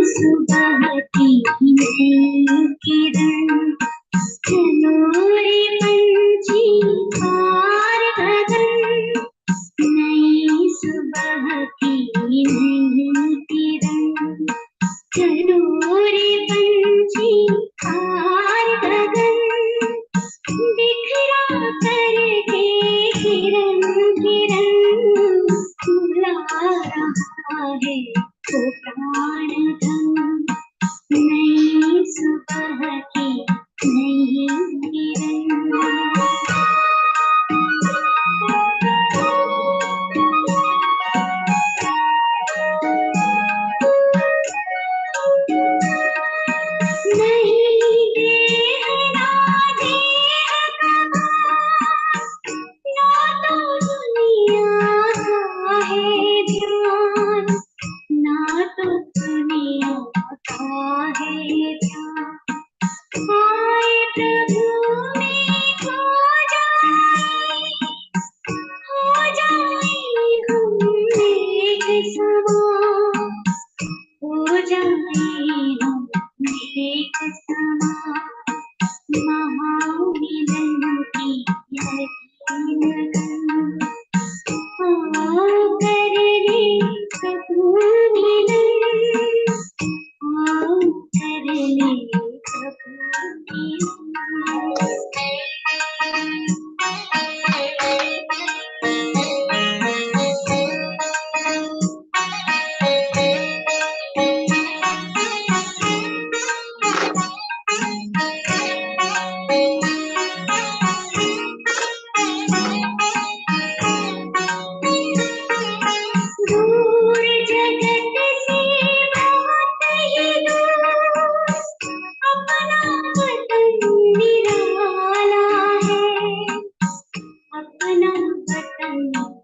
सुबह की नई किरण, चलो रे पंछी पार गगन। नई सुबह की नई किरण, चलो रे पंछी पार गगन। बिखरा करके किरण किरण, बुला रहा है वो प्राण धन। नई सुबह की नई किरण। नहीं देखना देह कभार, ना तो दुनिया का है ध्यान, ना तो दुनिया का है ध्यान। आए प्रभु में खो जाए हम एक समान, हो जाए हम एक समान। महामिलन की यही लगन, आओ कर ले प्रभु मिलन, आओ कर ले प्रभु दूर जगत से बहुत ही दूर, अपना वतन निराला है, अपना वतन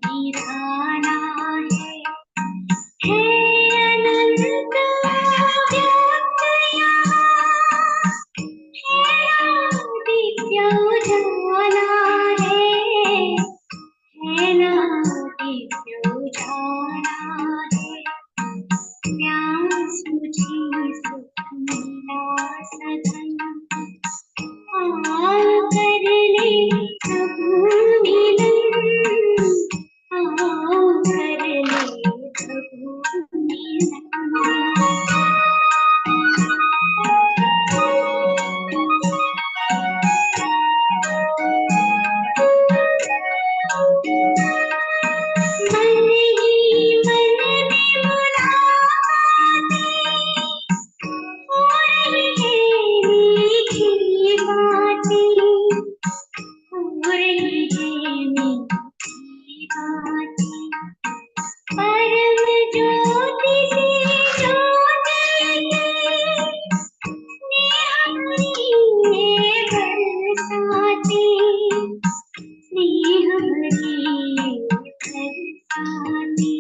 निराला है अनंत व्याप्त यहाँ, है दिव्य उजाला है ना दिव्य उजाला है। प्यास मुझे सुख मिला सधन, आओ कर ले प्रभु मिलन, आओ कर ले प्रभु मिलन। मन ही मन में मुलाकातें हो रही है मीठी बातें, हो रही है मीठी बातें। परम ज्योति से ज्योति के स्नेह भरी बरसाते, स्नेह भरी बरसाते।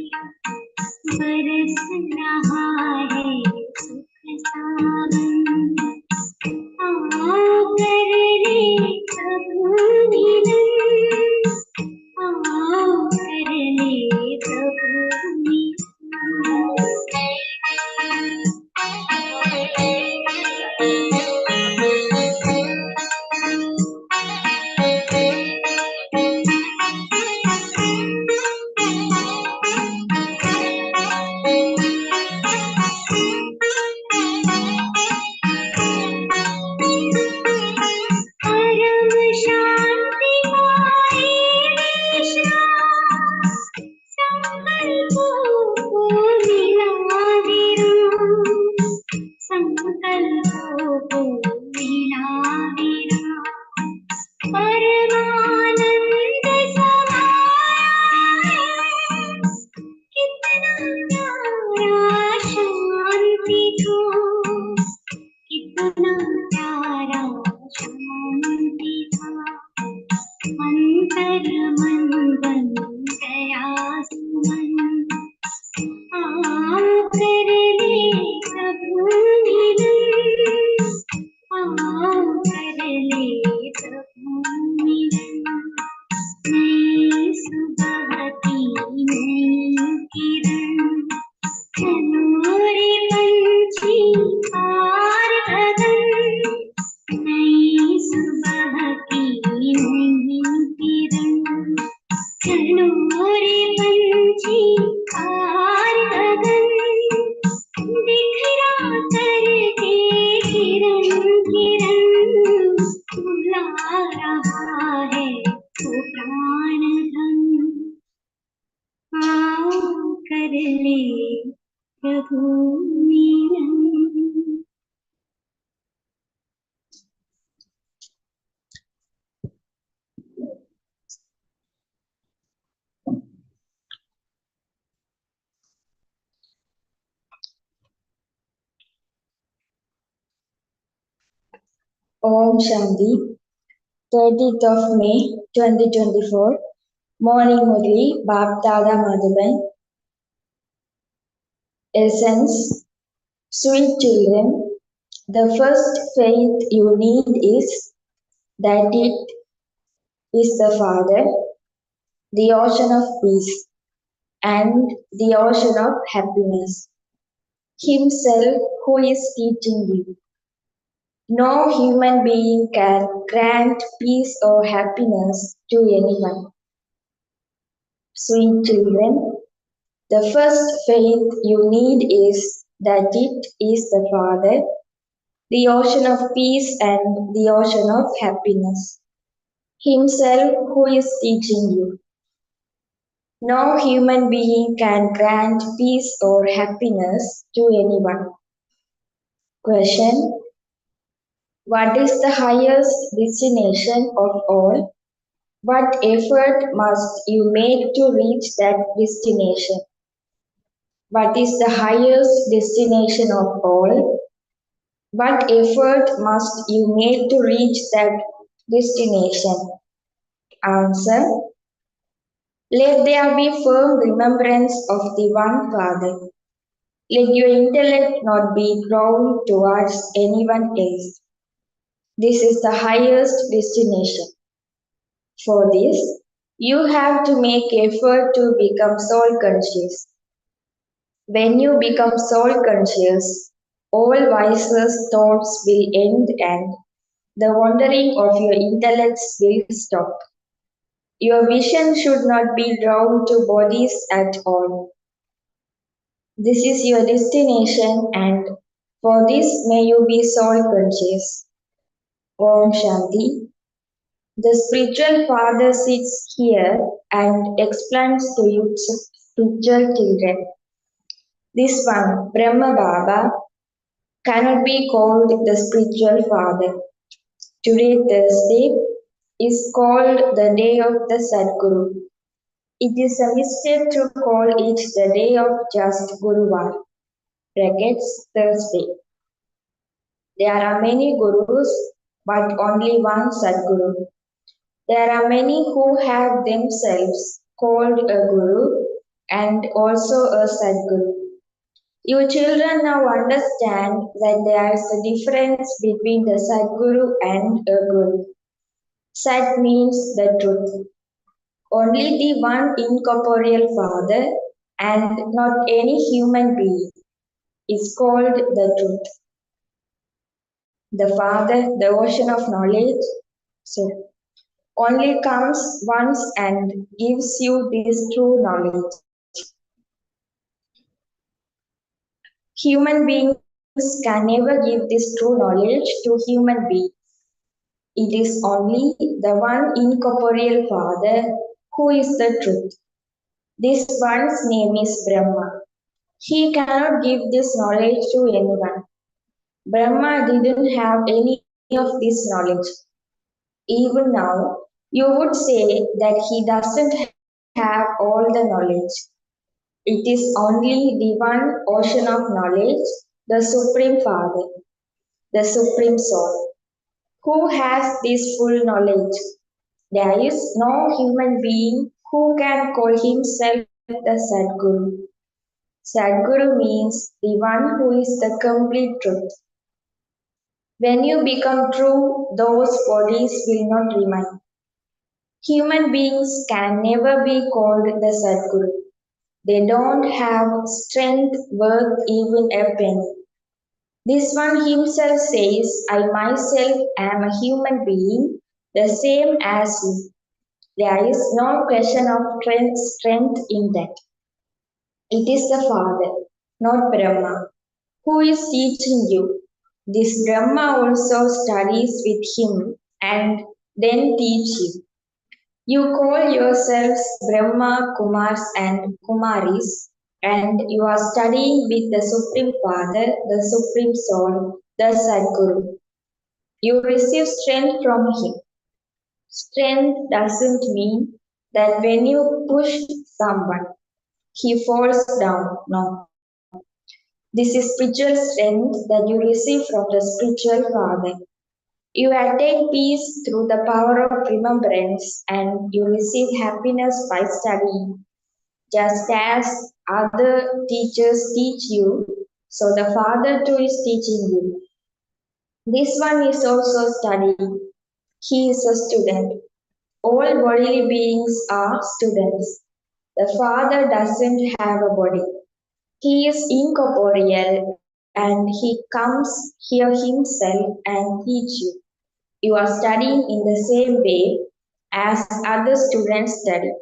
बरस रहा है सुख सावन, आओ कर ले प्रभु मिलन, आओ कर ले प्रभु मिलन। परम शांति पाए विश्राम, संकल्पों को मिला विराम, संकल्पों को मिला विराम। परमानंद समाया है, कितना प्यारा शांति को, Om Shanti, 30th of May 2024, Morning Murli, Baptada Madhuban. Essence, sweet children, the first faith you need is that it is the Father, the ocean of peace, and the ocean of happiness, Himself who is teaching you. No human being can grant peace or happiness to anyone. Sweet children, the first faith you need is that it is the Father, the ocean of peace and the ocean of happiness, Himself who is teaching you. No human being can grant peace or happiness to anyone. Question: what is the highest destination of all? What effort must you make to reach that destination? What is the highest destination of all? What effort must you make to reach that destination? Answer: let there be firm remembrance of the one Father. Let your intellect not be drawn towards anyone else. This is the highest destination. For this, you have to make effort to become soul conscious. When you become soul conscious, all vices thoughts will end and the wandering of your intellects will stop. Your vision should not be drawn to bodies at all. This is your destination, and for this may you be soul conscious. Om Shanti. The spiritual father sits here and explains to you spiritual children. This one, Brahma Baba, cannot be called the spiritual father. Today, Thursday, is called the day of the Sathguru. It is a mistake to call it the day of just Guruvar, brackets Thursday. There are many Gurus, but only one Sadguru. There are many who have themselves called a Guru and also a Sadguru. You children now understand that there is a difference between the Sadguru and a Guru. Sat means the truth. Only the one incorporeal Father and not any human being is called the truth. The Father, the ocean of knowledge, so only comes once and gives you this true knowledge. Human beings can never give this true knowledge to human beings. It is only the one incorporeal Father who is the truth. This one's name is Brahma. He cannot give this knowledge to anyone. Brahma didn't have any of this knowledge. Even now, you would say that he doesn't have all the knowledge. It is only the one ocean of knowledge, the Supreme Father, the Supreme Soul, who has this full knowledge. There is no human being who can call himself the Sadguru. Sadguru means the one who is the complete truth. When you become true, those bodies will not remain. Human beings can never be called the Sadguru. They don't have strength worth even a penny. This one himself says, I myself am a human being, the same as you. There is no question of strength in that. It is the Father, not Brahma, who is teaching you. This Brahma also studies with him and then teach him. You call yourselves Brahma, Kumars and Kumaris, and you are studying with the Supreme Father, the Supreme Soul, the Sadguru. You receive strength from him. Strength doesn't mean that when you push someone, he falls down. No. This is spiritual strength that you receive from the spiritual Father. You attain peace through the power of remembrance and you receive happiness by studying. Just as other teachers teach you, so the Father too is teaching you. This one is also studying. He is a student. All bodily beings are students. The Father doesn't have a body. He is incorporeal and he comes here himself and teach you. You are studying in the same way as other students study.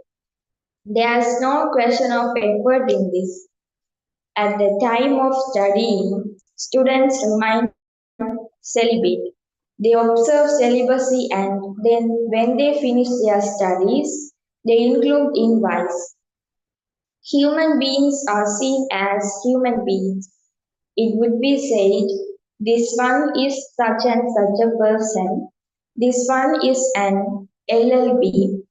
There is no question of effort in this. At the time of studying, students remain celibate. They observe celibacy and then when they finish their studies, they include in vice. Human beings are seen as human beings. It would be said, this one is such and such a person, this one is an LLB,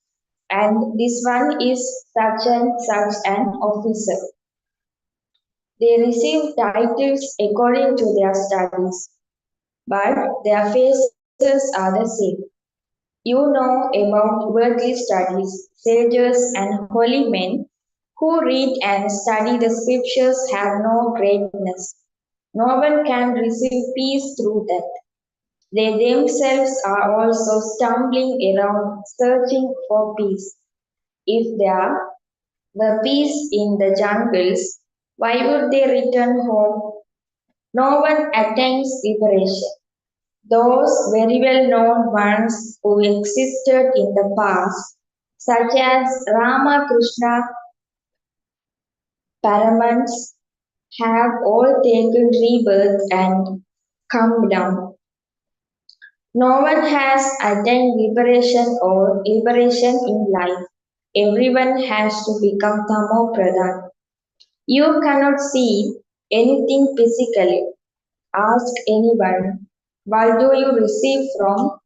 and this one is such and such an officer. They receive titles according to their studies, but their faces are the same. You know about worldly studies, sages and holy men who read and study the scriptures have no greatness. No one can receive peace through that. They themselves are also stumbling around searching for peace. If there were peace in the jungles, why would they return home? No one attains liberation. Those very well known ones who existed in the past, such as Ramakrishna Paramans, have all taken rebirth and come down. No one has attained liberation or liberation in life. Everyone has to become Tamo Pradhan. You cannot see anything physically. Ask anyone, what do you receive from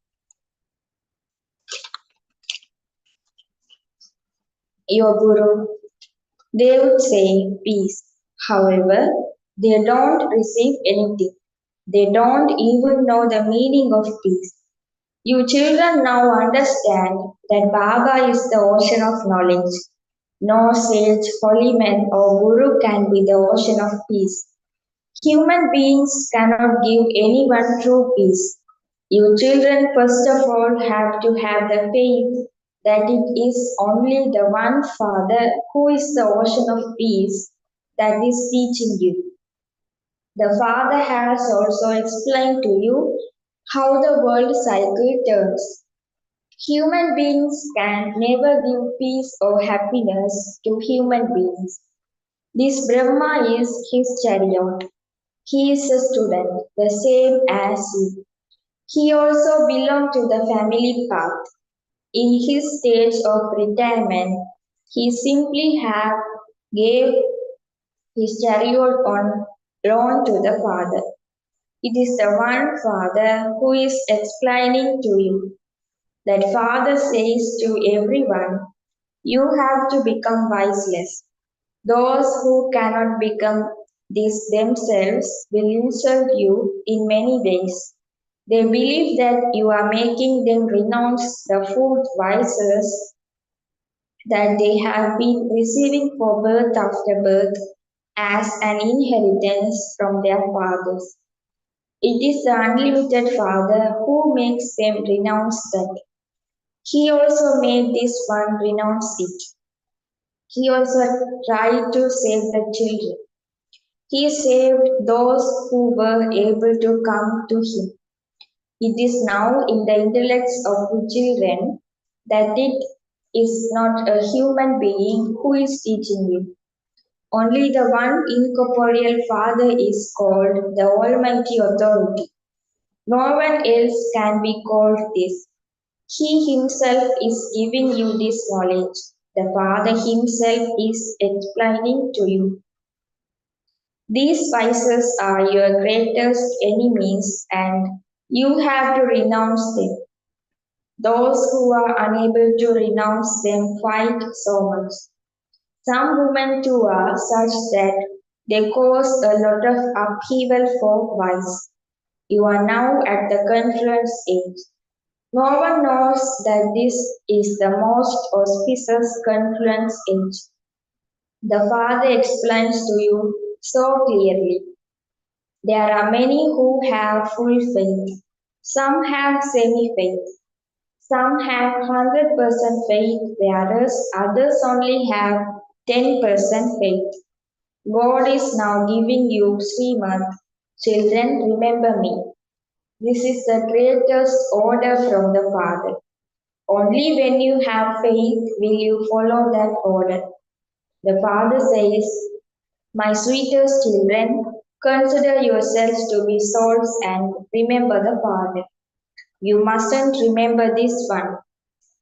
your Guru? They would say peace. However, they don't receive anything. They don't even know the meaning of peace. You children now understand that Baba is the ocean of knowledge. No sage, holy man, or guru can be the ocean of peace. Human beings cannot give anyone true peace. You children first of all have to have the faith that it is only the one Father who is the ocean of peace that is teaching you. The Father has also explained to you how the world cycle turns. Human beings can never give peace or happiness to human beings. This Brahma is his chariot. He is a student, the same as you. He also belonged to the family path. In his stage of retirement, he simply have gave his chariot on loan to the Father. It is the one Father who is explaining to you. That Father says to everyone, you have to become wiseless. Those who cannot become this themselves will insult you in many ways. They believe that you are making them renounce the food vices that they have been receiving for birth after birth as an inheritance from their fathers. It is the unlimited Father who makes them renounce that. He also made this one renounce it. He also tried to save the children. He saved those who were able to come to him. It is now in the intellects of the children that it is not a human being who is teaching you. Only the one incorporeal Father is called the Almighty Authority. No one else can be called this. He himself is giving you this knowledge. The Father himself is explaining to you. These vices are your greatest enemies and you have to renounce them. Those who are unable to renounce them fight so much. Some women too are such that they cause a lot of upheaval for vice. You are now at the confluence age. No one knows that this is the most auspicious confluence age. The Father explains to you so clearly. There are many who have full faith. Some have semi faith. Some have 100% faith, whereas others only have 10% faith. God is now giving you Srimad. Children, remember me. This is the greatest order from the Father. Only when you have faith will you follow that order. The Father says, my sweetest children, consider yourselves to be souls and remember the Father. You mustn't remember this one.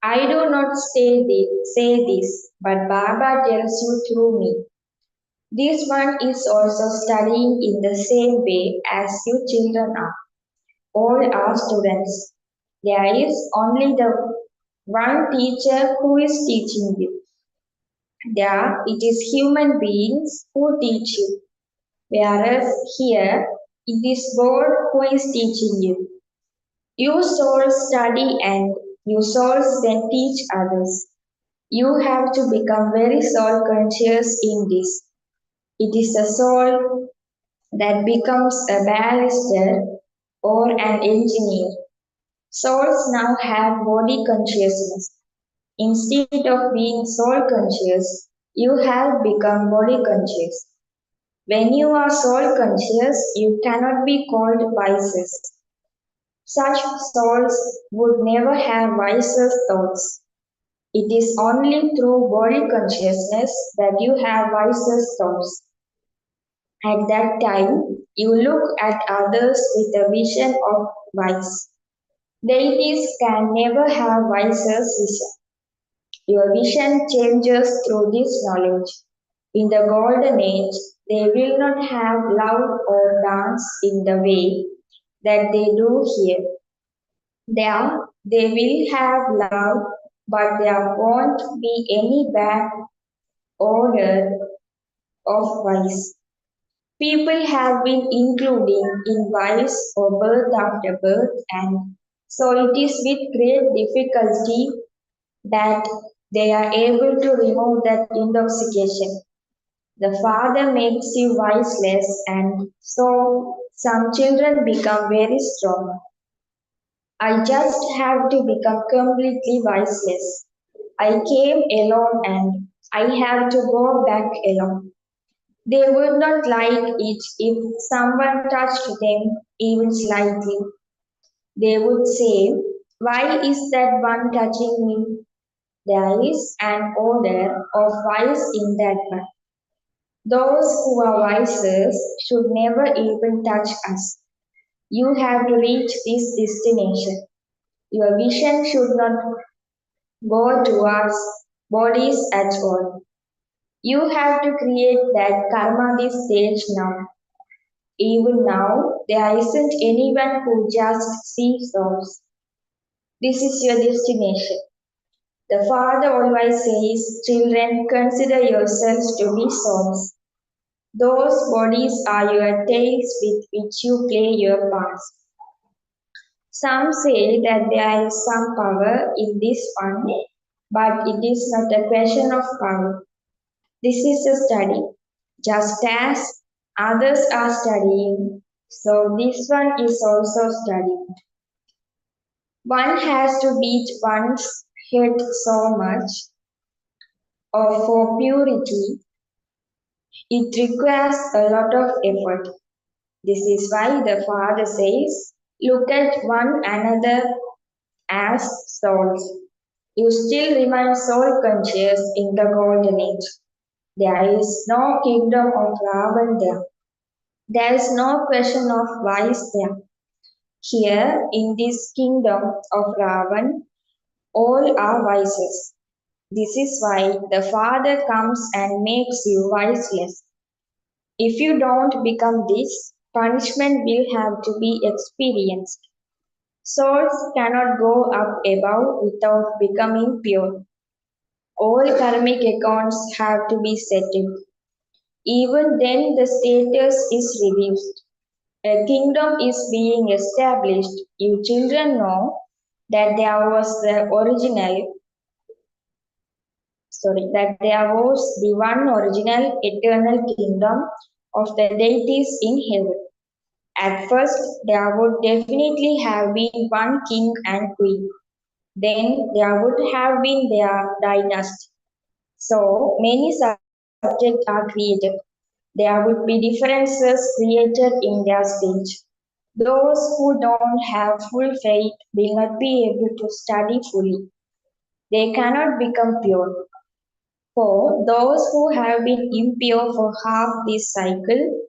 I do not say this, but Baba tells you through me. This one is also studying in the same way as you children are. All are students. There is only the one teacher who is teaching you. There it is human beings who teach you, whereas here it is God who is teaching you. You souls study and you souls then teach others. You have to become very soul conscious in this. It is a soul that becomes a barrister or an engineer. Souls now have body consciousness. Instead of being soul conscious, you have become body conscious. When you are soul conscious, you cannot be called vices. Such souls would never have vices thoughts. It is only through body consciousness that you have vices thoughts. At that time, you look at others with a vision of vice. Deities can never have vices vision. Your vision changes through this knowledge. In the golden age, they will not have love or dance in the way that they do here. There, they will have love, but there won't be any bad order of vice. People have been including in vice or birth after birth, and so it is with great difficulty that they are able to remove that intoxication. The Father makes you viceless, and so some children become very strong. I just have to become completely viceless. I came alone and I have to go back alone. They would not like it if someone touched them even slightly. They would say, why is that one touching me? There is an odor of vice in that one. Those who are vices should never even touch us. You have to reach this destination. Your vision should not go towards bodies at all. You have to create that karma this stage now. Even now, there isn't anyone who just sees those. This is your destination. The Father always says, children, consider yourselves to be souls. Those bodies are your tails with which you play your parts. Some say that there is some power in this one, but it is not a question of power. This is a study. Just as others are studying, so this one is also studying. One has to beat one's head so much, or for purity, it requires a lot of effort. This is why the Father says, look at one another as souls. You still remain soul conscious in the golden age. There is no kingdom of Ravan there. There is no question of vice there. Here, in this kingdom of Ravan, all are vices. This is why the Father comes and makes you viceless. If you don't become this, punishment will have to be experienced. Souls cannot go up above without becoming pure. All karmic accounts have to be settled. Even then, the status is reduced. A kingdom is being established. You children know that there was the one original eternal kingdom of the deities in heaven. At first, there would definitely have been one king and queen. Then there would have been their dynasty. So many subjects are created. There would be differences created in their stage. Those who don't have full faith will not be able to study fully. They cannot become pure. For those who have been impure for half this cycle,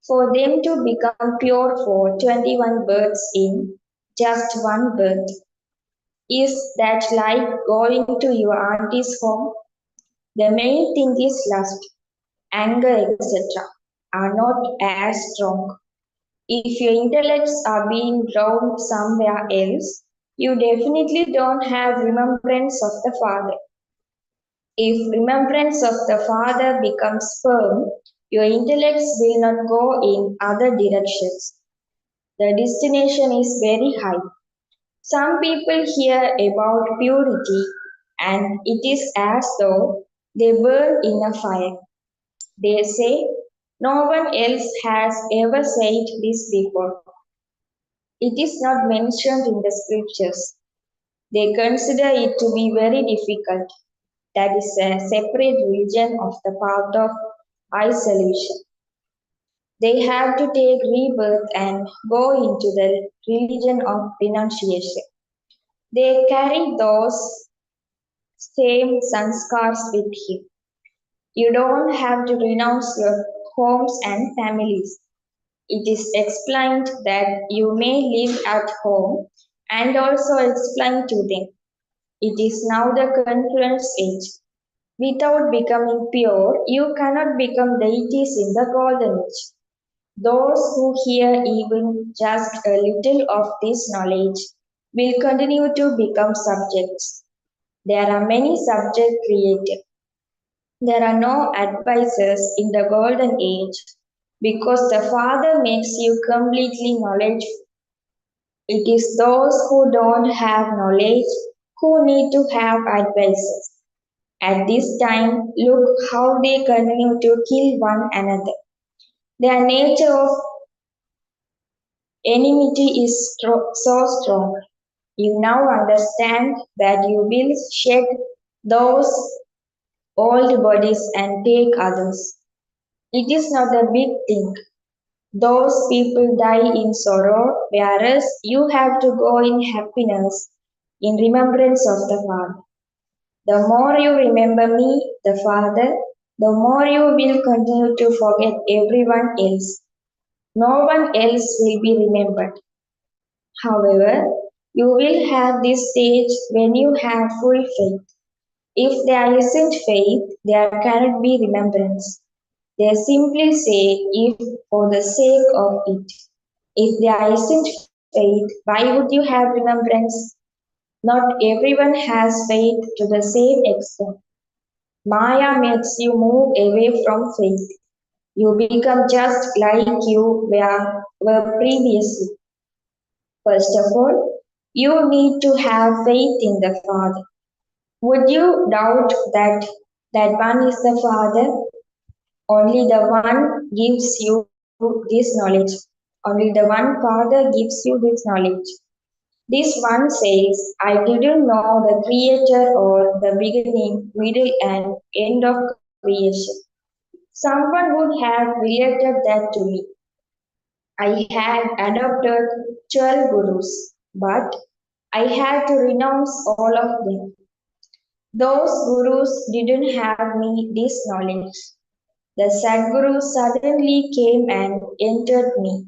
for them to become pure for 21 births in just one birth, is that like going to your auntie's home? The main thing is lust, anger, etc. are not as strong. If your intellects are being drawn somewhere else, you definitely don't have remembrance of the Father. If remembrance of the Father becomes firm, your intellects will not go in other directions. The destination is very high. Some people hear about purity and it is as though they burn in a fire. They say, no one else has ever said this before. It is not mentioned in the scriptures. They consider it to be very difficult. That is a separate religion of the path of isolation. They have to take rebirth and go into the religion of renunciation. They carry those same sanskars with him. You don't have to renounce your homes and families. It is explained that you may live at home and also explain to them. It is now the confluence age. Without becoming pure, you cannot become deities in the golden age. Those who hear even just a little of this knowledge will continue to become subjects. There are many subjects created. There are no advisors in the golden age because the Father makes you completely knowledgeable. It is those who don't have knowledge who need to have advisors. At this time, look how they continue to kill one another. Their nature of enmity is so strong. You now understand that you will shed those old bodies and take others. It is not a big thing. Those people die in sorrow, whereas you have to go in happiness, in remembrance of the Father. The more you remember me, the Father, the more you will continue to forget everyone else. No one else will be remembered. However, you will have this stage when you have full faith. If there isn't faith, there cannot be remembrance. They simply say if for the sake of it. If there isn't faith, why would you have remembrance? Not everyone has faith to the same extent. Maya makes you move away from faith. You become just like you were previously. First of all, you need to have faith in the Father. Would you doubt that one is the Father? Only the one gives you this knowledge. Only the one Father gives you this knowledge. This one says, I didn't know the Creator or the beginning, middle, and end of creation. Someone would have related that to me. I had adopted 12 gurus, but I had to renounce all of them. Those gurus didn't have me this knowledge. The Sathguru suddenly came and entered me.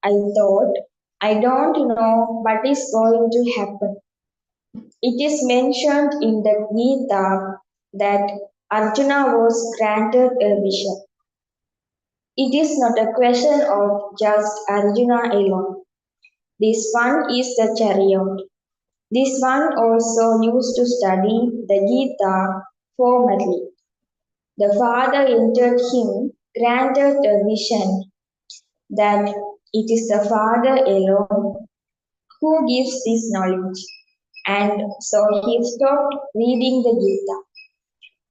I thought, I don't know what is going to happen. It is mentioned in the Gita that Arjuna was granted a vision. It is not a question of just Arjuna alone. This one is the chariot. This one also used to study the Gita formally. The father entered him, granted a vision that It is the Father alone who gives this knowledge. And so he stopped reading the Gita.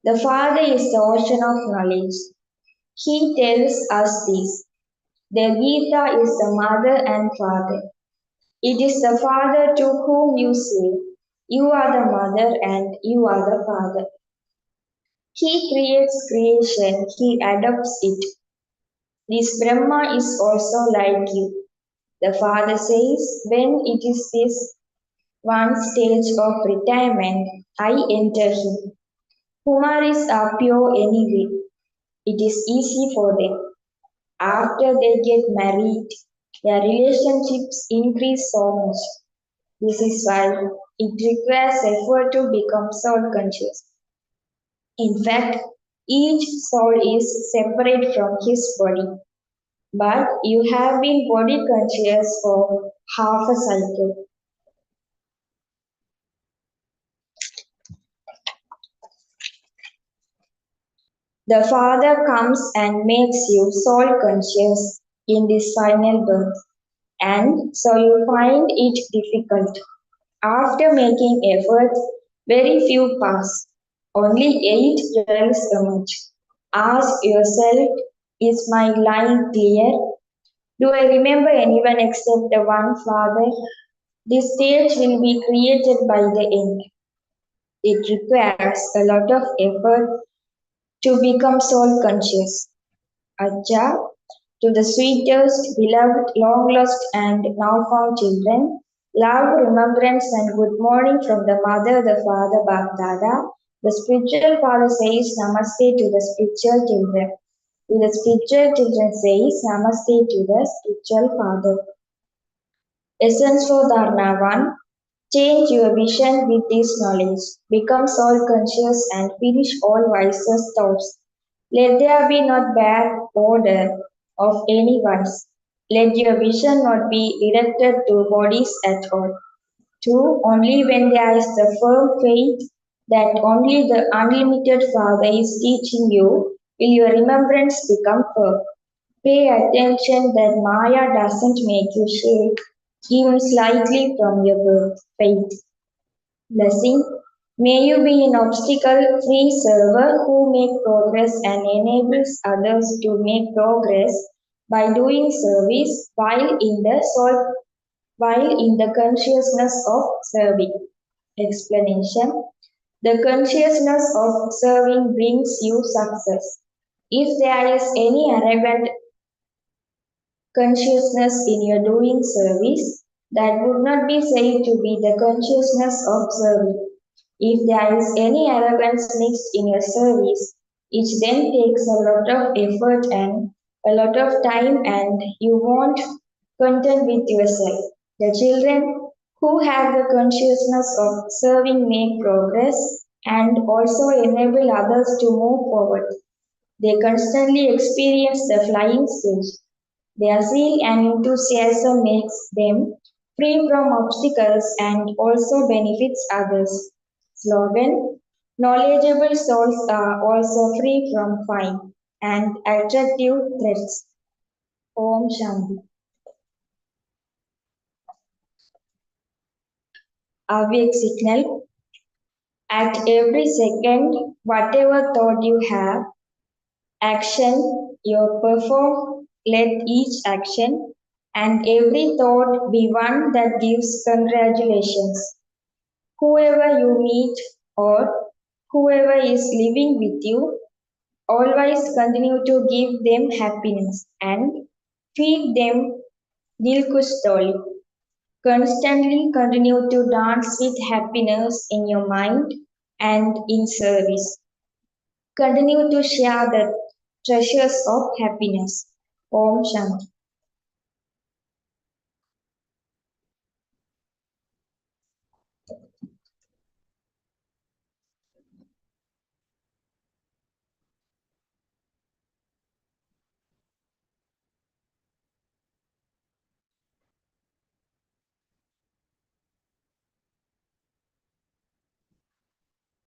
The Father is the ocean of knowledge. He tells us this. The Gita is the mother and father. It is the Father to whom you say, you are the mother and you are the father. He creates creation, he adopts it. This Brahma is also like you. The father says, when it is this one stage of retirement, I enter him. Kumaris are pure anyway. It is easy for them. After they get married, their relationships increase so much. This is why it requires effort to become soul conscious. In fact, each soul is separate from his body, but you have been body conscious for half a cycle. The Father comes and makes you soul conscious in this final birth, and so you find it difficult. After making effort, very few pass. Only 8 girls emerge. Ask yourself, is my line clear? Do I remember anyone except the one Father? This stage will be created by the end. It requires a lot of effort to become soul conscious. Acha, to the sweetest, beloved, long lost, and now found children, love, remembrance, and good morning from the Mother, the Father, Bapdada. The spiritual father says Namaste to the spiritual children. The spiritual children says Namaste to the spiritual father. Essence for Dharna 1. Change your vision with this knowledge. Become soul conscious and finish all vices thoughts. Let there be not bad order of anyone's. Let your vision not be directed to bodies at all. 2. Only when there is the firm faith that only the unlimited Father is teaching you will your remembrance become firm. Pay attention that Maya doesn't make you shake even slightly from your birth. Faith. Blessing. May you be an obstacle-free server who make progress and enables others to make progress by doing service while in the consciousness of serving. Explanation. The consciousness of serving brings you success. If there is any arrogant consciousness in your doing service, that would not be said to be the consciousness of serving. If there is any arrogance mixed in your service, it then takes a lot of effort and a lot of time, and you won't content with yourself. The children who have the consciousness of serving make progress and also enable others to move forward. They constantly experience the flying stage. Their zeal and enthusiasm makes them free from obstacles and also benefits others. Slogan. Knowledgeable souls are also free from fine and attractive threats. Om Shanti. Awake signal. At every second, whatever thought you have, action you perform, let each action and every thought be one that gives congratulations. Whoever you meet or whoever is living with you, always continue to give them happiness and feed them Dilkustoli. Constantly continue to dance with happiness in your mind and in service. Continue to share the treasures of happiness. Om Shanti.